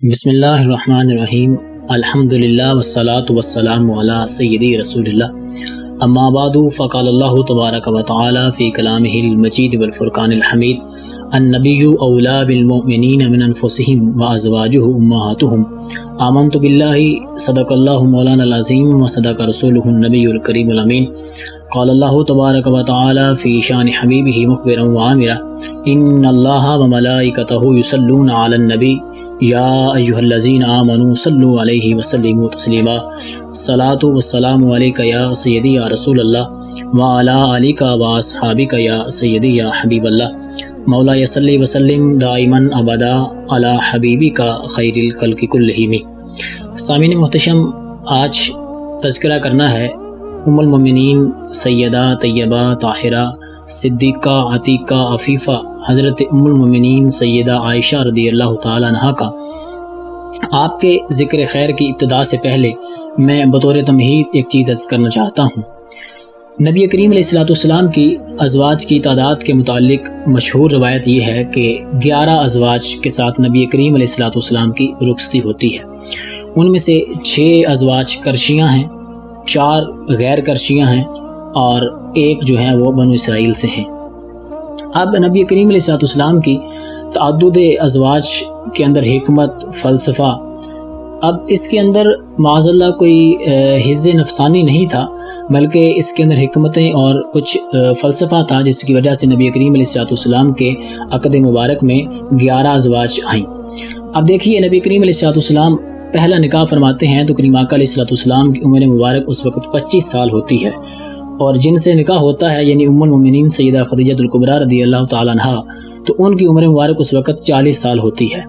بسم اللہ الرحمن الرحیم الحمدللہ والصلاة والسلام علی سیدی رسول اللہ اما بعد فقال اللہ تبارک و تعالی فی کلامہ المجید والفرقان الحمید النبی اولا بالمؤمنین من انفسہم وازواجہ امہاتہم آمنت باللہ صدق اللہ مولانا العظیم وصدق رسولہ النبی الکریم الامین قال اللہ تبارک و تعالی فی شان حبیبہ مخبرا وعامرا ان اللہ وملائکتہ یصلون علی النبی یا ایہا الذین آمنوا صلوا علیہ وسلموا تسلیما الصلاۃ والسلام علیک یا سیدی یا رسول اللہ وعلی آلک واصحابک یا سیدی یا حبیب اللہ مولا صلی وسلم دائما ابدا علی حبیبک خیر الخلق کلہم۔ سامعین محتشم، آج تذکرہ کرنا ہے ام المؤمنین سیدہ طیبہ طاہرہ صدیقہ عتیقہ عفیفہ حضرت ام المؤمنین سیدہ عائشہ رضی اللہ تعالیٰ عنہا کا۔ آپ کے ذکر خیر کی ابتدا سے پہلے میں بطور تمہید ایک چیز عرض کرنا چاہتا ہوں۔ نبی کریم علیہ السلام کی ازواج کی تعداد کے متعلق مشہور روایت یہ ہے کہ 11 ازواج کے ساتھ نبی کریم علیہ السلام کی رخصتی ہوتی ہے۔ ان میں سے 6 ازواج کرشیاں ہیں، 4 غیر کرشیاں ہیں اور 1 جو ہیں وہ بنو اسرائیل سے ہیں۔ اب نبی کریم علیہ السلام کی تعدد ازواج کے اندر حکمت، فلسفہ، اب اس کے اندر معاذ اللہ کوئی حظ نفسانی نہیں تھا، بلکہ اس کے اندر حکمتیں اور کچھ فلسفہ تھا، جس کی وجہ سے نبی کریم علیہ السلام کے عقد مبارک میں 11 ازواج آئیں۔ اب دیکھیے، نبی کریم علیہ السلام پہلا نکاح فرماتے ہیں تو کریم آقا علیہ السلام کی عمر مبارک اس وقت 25 سال ہوتی ہے، اور جن سے نکاح ہوتا ہے یعنی ام المؤمنین سیدہ خدیجہ الکبریٰ رضی اللہ تعالیٰ عنہا، تو ان کی عمر مبارک اس وقت 40 سال ہوتی ہے۔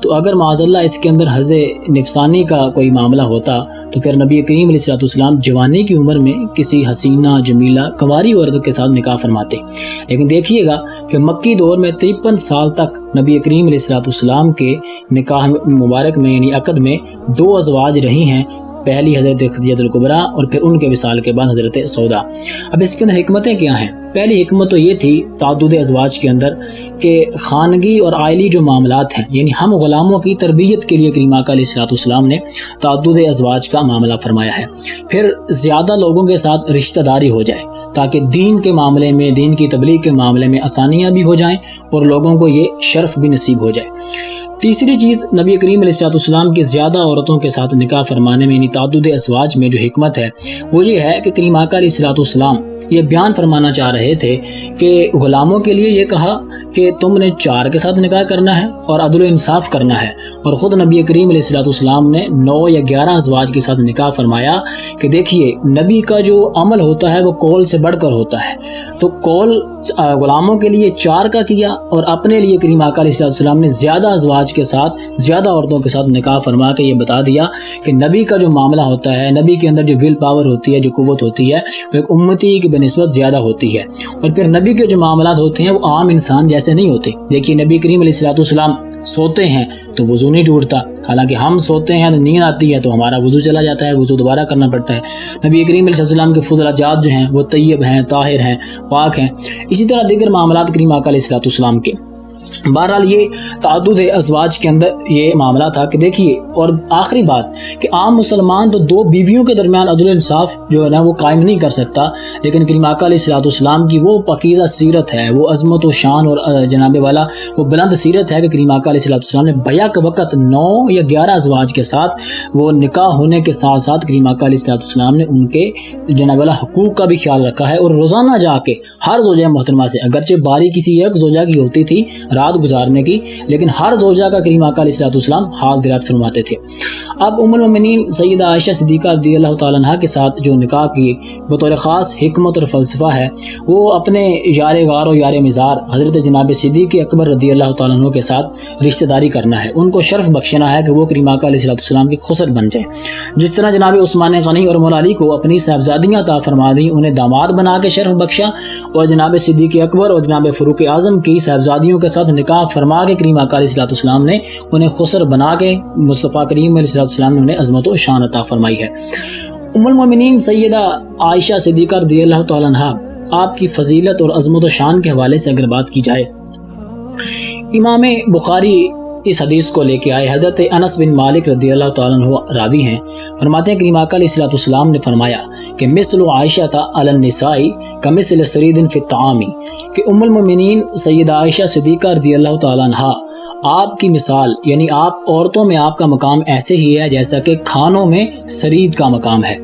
تو اگر معاذ اللہ اس کے اندر حظ نفسانی کا کوئی معاملہ ہوتا تو پھر نبی کریم علیہ السلام جوانی کی عمر میں کسی حسینہ جمیلہ کنواری عورت کے ساتھ نکاح فرماتے۔ لیکن دیکھیے گا کہ مکی دور میں 53 سال تک نبی کریم علیہ السلام کے نکاح مبارک میں یعنی عقد میں 2 ازواج رہی ہیں، پہلی حضرت خدیجہ الکبریٰ اور پھر ان کے وصال کے بعد حضرت سودا۔ اب اس کے اندر حکمتیں کیا ہیں؟ پہلی حکمت تو یہ تھی تعدد ازواج کے اندر کہ خانگی اور آئلی جو معاملات ہیں، یعنی ہم غلاموں کی تربیت کے لیے کریم آقا علیہ السلام نے تعدد ازواج کا معاملہ فرمایا ہے۔ پھر زیادہ لوگوں کے ساتھ رشتہ داری ہو جائے تاکہ دین کے معاملے میں، دین کی تبلیغ کے معاملے میں آسانیاں بھی ہو جائیں اور لوگوں کو یہ شرف بھی نصیب ہو جائے۔ تیسری چیز نبی کریم علیہ السلام کے زیادہ عورتوں کے ساتھ نکاح فرمانے میں یعنی تعدد ازواج میں جو حکمت ہے وہ یہ ہے کہ کریم آقا علیہ السلام یہ بیان فرمانا چاہ رہے تھے کہ غلاموں کے لیے یہ کہا کہ تم نے 4 کے ساتھ نکاح کرنا ہے اور عدل و انصاف کرنا ہے، اور خود نبی کریم علیہ السلام نے 9 یا 11 ازواج کے ساتھ نکاح فرمایا کہ دیکھیے نبی کا جو عمل ہوتا ہے وہ قول سے بڑھ کر ہوتا ہے۔ تو قول غلاموں کے لیے 4 کا کیا اور اپنے لیے کریم آقا علیہ السلام نے زیادہ ازواج کے ساتھ، زیادہ عورتوں کے ساتھ نکاح فرما کے یہ بتا دیا کہ نبی کا جو معاملہ ہوتا ہے، نبی کے اندر جو ول پاور ہوتی ہے، جو قوت ہوتی ہے، وہ ایک امتی کی بنسبت زیادہ ہوتی ہے، اور پھر نبی کے جو معاملات ہوتے ہیں وہ عام انسان جیسے نہیں ہوتے۔ دیکھیے نبی کریم علیہ السلام سوتے ہیں تو وضو نہیں ٹوٹتا، حالانکہ ہم سوتے ہیں تو نیند آتی ہے تو ہمارا وضو چلا جاتا ہے، وضو دوبارہ کرنا پڑتا ہے۔ نبی کریم علیہ السلام کے فضلاجات جو ہیں وہ طیب ہیں، طاہر ہیں، پاک ہیں۔ اسی طرح دیگر معاملات کریم آقا علیہ السلام کے۔ بہرحال یہ تعدد ازواج کے اندر یہ معاملہ تھا کہ دیکھیے، اور آخری بات کہ عام مسلمان تو 2 بیویوں کے درمیان عدل و انصاف جو ہے نا وہ قائم نہیں کر سکتا، لیکن کریم آقا علیہ السلام کی وہ پاکیزہ سیرت ہے، وہ عظمت و شان اور جناب والا وہ بلند سیرت ہے کہ کریم آقا علیہ السلام نے بیک وقت 9 یا 11 ازواج کے ساتھ وہ نکاح ہونے کے ساتھ ساتھ کریم آقا علیہ السلام نے ان کے جناب والا حقوق کا بھی خیال رکھا ہے، اور روزانہ جا کے ہر زوجہ محترمہ سے، اگرچہ باری کسی ایک زوجہ کی ہوتی تھی رات گزارنے کی، لیکن ہر زوجہ کا کریم آقا علیہ السلام حال دیرات فرماتے تھے۔ اب ام المؤمنین سیدہ عائشہ صدیقہ رضی اللہ تعالیٰ عنہا کے ساتھ جو نکاح کی بطور خاص حکمت اور فلسفہ ہے وہ اپنے یار غار و یار مزار حضرت جناب صدیق اکبر رضی اللہ تعالیٰ عنہ کے ساتھ رشتہ داری کرنا ہے، ان کو شرف بخشنا ہے کہ وہ کریم آقا علیہ السلام کی خسر بن جائیں۔ جس طرح جناب عثمان غنی اور مولا علی کو اپنی صاحبزادیاں عطا فرما دیں، انہیں داماد بنا کے شرف بخشا، اور جناب صدیق اکبر اور جناب فاروق اعظم کی صاحبزادیوں کے ساتھ نکاح فرما کے کریم آقا علیہ السلام نے انہیں خسر بنا کے مصطفیٰ کریم علیہ السلام نے انہیں عظمت و شان عطا فرمائی ہے۔ ام المؤمنین سیدہ عائشہ صدیقہ رضی اللہ تعالیٰ عنہا، آپ کی فضیلت اور عظمت و شان کے حوالے سے اگر بات کی جائے، امام بخاری اس حدیث کو لے کے آئے۔ حضرت انس بن مالک رضی اللہ تعالیٰ عنہ راوی ہیں، فرماتے ہیں کہ امام علیہ الصلوۃ والسلام نے فرمایا کہ مثل عائشہ علی النساء کمثل سرید فی الطعام، کہ ام المؤمنین سیدہ عائشہ صدیقہ رضی اللہ تعالیٰ عنہ آپ کی مثال، یعنی آپ عورتوں میں آپ کا مقام ایسے ہی ہے جیسا کہ کھانوں میں سرید کا مقام ہے۔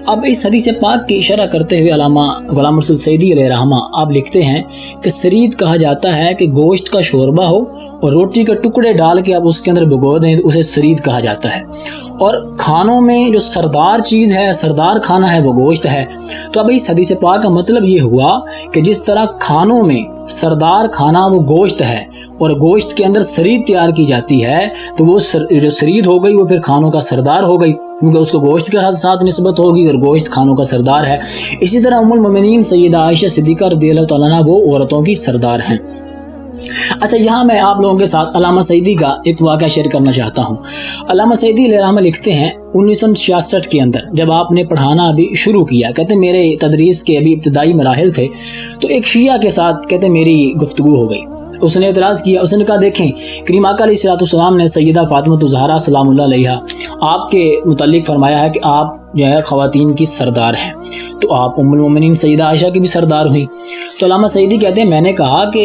اب اس حدیث پاک کی شرح کرتے ہوئے علامہ غلام رسول سعیدی علیہ رحمہ آپ لکھتے ہیں کہ سرید کہا جاتا ہے کہ گوشت کا شوربہ ہو اور روٹی کے ٹکڑے ڈال کے آپ اس کے اندر بھگو دیں، اسے سرید کہا جاتا ہے۔ اور کھانوں میں جو سردار چیز ہے، سردار کھانا ہے، وہ گوشت ہے۔ تو اب اس حدیث پاک کا مطلب یہ ہوا کہ جس طرح کھانوں میں سردار کھانا وہ گوشت ہے اور گوشت کے اندر سرید تیار کی جاتی ہے، تو وہ جو سرید ہو گئی وہ پھر کھانوں کا سردار ہو گئی، کیونکہ اس کو گوشت کے ساتھ نسبت ہوگی اور گوشت کھانوں کا سردار ہے۔ اسی طرح ام المؤمنین سیدہ عائشہ صدیقہ رضی اللہ تعالیٰ عنہ وہ عورتوں کی سردار ہیں۔ اچھا، یہاں میں آپ لوگوں کے ساتھ علامہ سعیدی کا ایک واقعہ شیئر کرنا چاہتا ہوں۔ علامہ سعیدی علیہ رحمہ لکھتے ہیں 1966 کے اندر جب آپ نے پڑھانا ابھی شروع کیا، کہتے ہیں میرے تدریس کے ابھی ابتدائی مراحل تھے، تو ایک شیعہ کے ساتھ کہتے ہیں میری گفتگو ہو گئی۔ اس نے اعتراض کیا، اس نے کہا دیکھیں کریم آقا علیہ الصلوۃ والسلام نے سیدہ فاطمہ الزہرا سلام اللہ علیہا آپ کے متعلق فرمایا ہے کہ آپ جو ہے خواتین کی سردار ہیں، تو آپ ام المؤمنین سیدہ عائشہ کی بھی سردار ہوئیں۔ تو علامہ سعیدی کہتے ہیں میں نے کہا کہ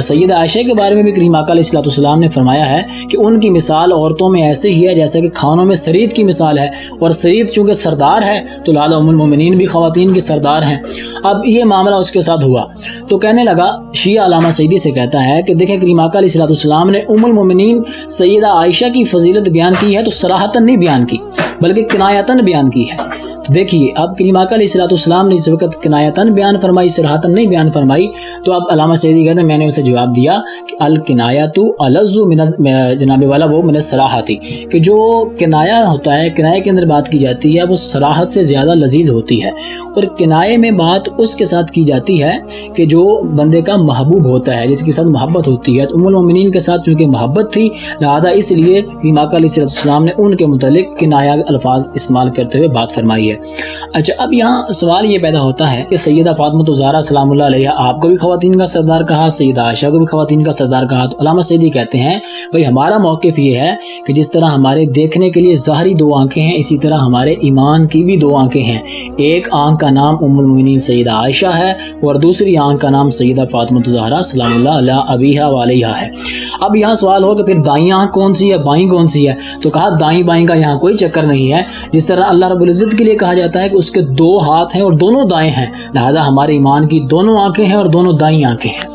سیدہ عائشہ کے بارے میں بھی کریم آقا علیہ الصلوۃ والسلام نے فرمایا ہے کہ ان کی مثال عورتوں میں ایسے ہی ہے جیسا کہ کھانوں میں سرید کی مثال ہے، اور سرید چونکہ سردار ہے تو لہٰذا ام المؤمنین بھی خواتین کی سردار ہیں۔ اب یہ معاملہ اس کے ساتھ ہوا تو کہنے لگا، شیعہ علامہ سعیدی سے کہتا ہے کہ دیکھیں کریم آقا علیہ الصلوۃ والسلام نے ام المؤمنین سیدہ عائشہ کی فضیلت بیان کی ہے تو صراحتاً نہیں بیان کی بلکہ کنایتاً بیان کی ہے۔ تو دیکھیے اب کریم آقا علیہ الصلوۃ والسلام نے اس وقت کنایتاً بیان فرمائی، صراحتاً نہیں بیان فرمائی۔ تو اب علامہ سعیدی کہتے ہیں میں نے اسے جواب دیا کہ الکنایۃ الذ من جناب والا وہ من الصراحۃ، کہ جو کنایا ہوتا ہے، کنائے کے اندر بات کی جاتی ہے وہ صراحت سے زیادہ لذیذ ہوتی ہے، اور کنائے میں بات اس کے ساتھ کی جاتی ہے کہ جو بندے کا محبوب ہوتا ہے، جس کے ساتھ محبت ہوتی ہے۔ تو ام المؤمنین کے ساتھ چونکہ محبت تھی لہذا اس لیے کریم آقا علیہ الصلوۃ والسلام نے ان کے متعلق کنایہ الفاظ استعمال کرتے ہوئے بات فرمائی ہے۔ اچھا، اب یہاں سوال یہ پیدا ہوتا ہے کہ سیدہ فاطمہ الزہرا سلام اللہ علیہا آپ کو بھی خواتین کا سردار کہا، سیدہ عائشہ کو بھی خواتین کا سردار کہا، تو علامہ سعیدی کہتے ہیں بھائی ہمارا موقف یہ ہے کہ جس طرح ہمارے دیکھنے کے لیے ظاہری دو آنکھیں ہیں، اسی طرح ہمارے ایمان کی بھی دو آنکھیں ہیں۔ ایک آنکھ کا نام ام المؤمنین سیدہ عائشہ ہے اور دوسری آنکھ کا نام سیدہ فاطمہ الزہرا سلام اللہ علیہ ابیہا و علیہا ہے۔ اب یہاں سوال ہو کہ پھر دائیں آنکھ کون سی ہے، بائیں کون سی ہے؟ تو کہا دائیں بائیں کا یہاں کوئی چکر نہیں ہے۔ جس طرح اللہ رب العزت کے لیے کہا جاتا ہے کہ اس کے دو ہاتھ ہیں اور دونوں دائیں ہیں، لہذا ہمارے ایمان کی دونوں آنکھیں ہیں اور دونوں دائیں آنکھیں ہیں۔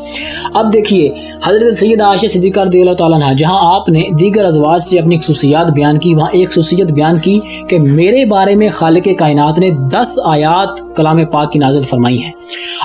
اب دیکھیے حضرت سیدہ عائشہ صدیقہ رضی اللہ تعالیٰ عنہا جہاں آپ نے دیگر ازواج سے اپنی خصوصیات بیان کی، وہاں ایک خصوصیت بیان کی کہ میرے بارے میں خالق کائنات نے 10 آیات کلام پاک کی نازل فرمائی ہیں۔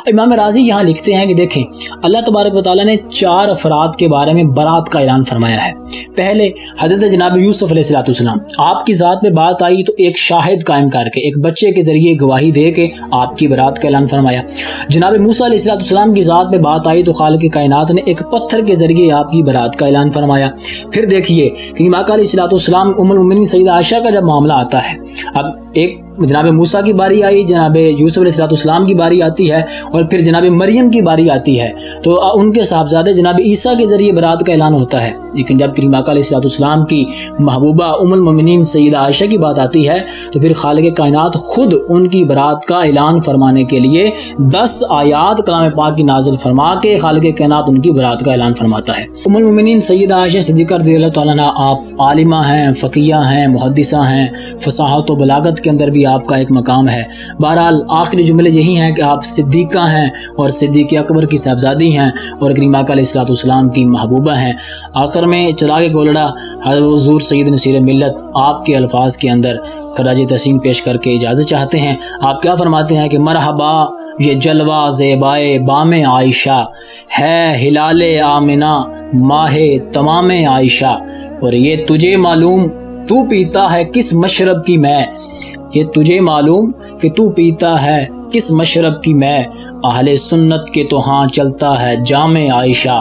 امام راضی یہاں لکھتے ہیں کہ دیکھیں اللہ تبارک و تعالیٰ نے 4 افراد کے بارے میں برات کا اعلان فرمایا ہے۔ پہلے حضرت جناب یوسف علیہ الصلوۃ والسلام، آپ کی ذات میں بات آئی تو ایک شاہد قائم کر کے، ایک بچے کے ذریعے گواہی دے کے آپ کی برات کا اعلان فرمایا۔ جناب موسیٰ علیہ الصلوۃ والسلام کی ذات میں بات آئی تو خالق کائنات نے ایک پتھر کے ذریعے آپ کی برات کا اعلان فرمایا۔ پھر دیکھیے کریم آقا علیہ الصلوۃ والسلام ام المؤمنین سیدہ عائشہ کا جب معاملہ آتا ہے، اب ایک جناب موسیٰ کی باری آئی، جناب یوسف علیہ الصلوۃ والسلام کی باری آتی ہے، اور پھر جناب مریم کی باری آتی ہے، تو ان کے صاحبزادے جناب عیسیٰ کے ذریعے برات کا اعلان ہوتا ہے۔ لیکن جب کریم آقا علیہ الصلوۃ والسلام کی محبوبہ ام المؤمنین سیدہ عائشہ کی بات آتی ہے تو پھر خالق کائنات خود ان کی برات کا اعلان فرمانے کے لیے 10 آیات کلام پاک کی نازل فرما کے خالق کائنات ان کی برات کا اعلان فرماتا ہے۔ ام المؤمنین سیدہ عائشہ صدیقہ رضی اللہ تعالیٰ عنہا آپ عالمہ ہیں، فقیہ ہیں، محدثہ ہیں، فصاحت و بلاغت کے اندر بھی آپ کا ایک مقام ہے۔ بہرحال آخری جملے یہی ہیں کہ آپ صدیقہ ہیں اور صدیق اکبر کی صاحبزادی ہیں اور کریم آقا علیہ الصلوۃ والسلام کی محبوبہ ہیں۔ آخر میں چراغ گولڑا حضور سید نصیر ملت آپ کے الفاظ کے اندر خراج تحسین پیش کر کے اجازت چاہتے ہیں۔ آپ کیا فرماتے ہیں کہ مرحبا یہ جلوہ زیبائے بام عائشہ ہے، ہلال آمنہ ماہ تمام عائشہ، اور یہ تجھے معلوم تو پیتا ہے کس مشرب کی میں، یہ تجھے معلوم کہ تو پیتا ہے کس مشرب کی میں، اہل سنت کے تو ہاں چلتا ہے جام عائشہ،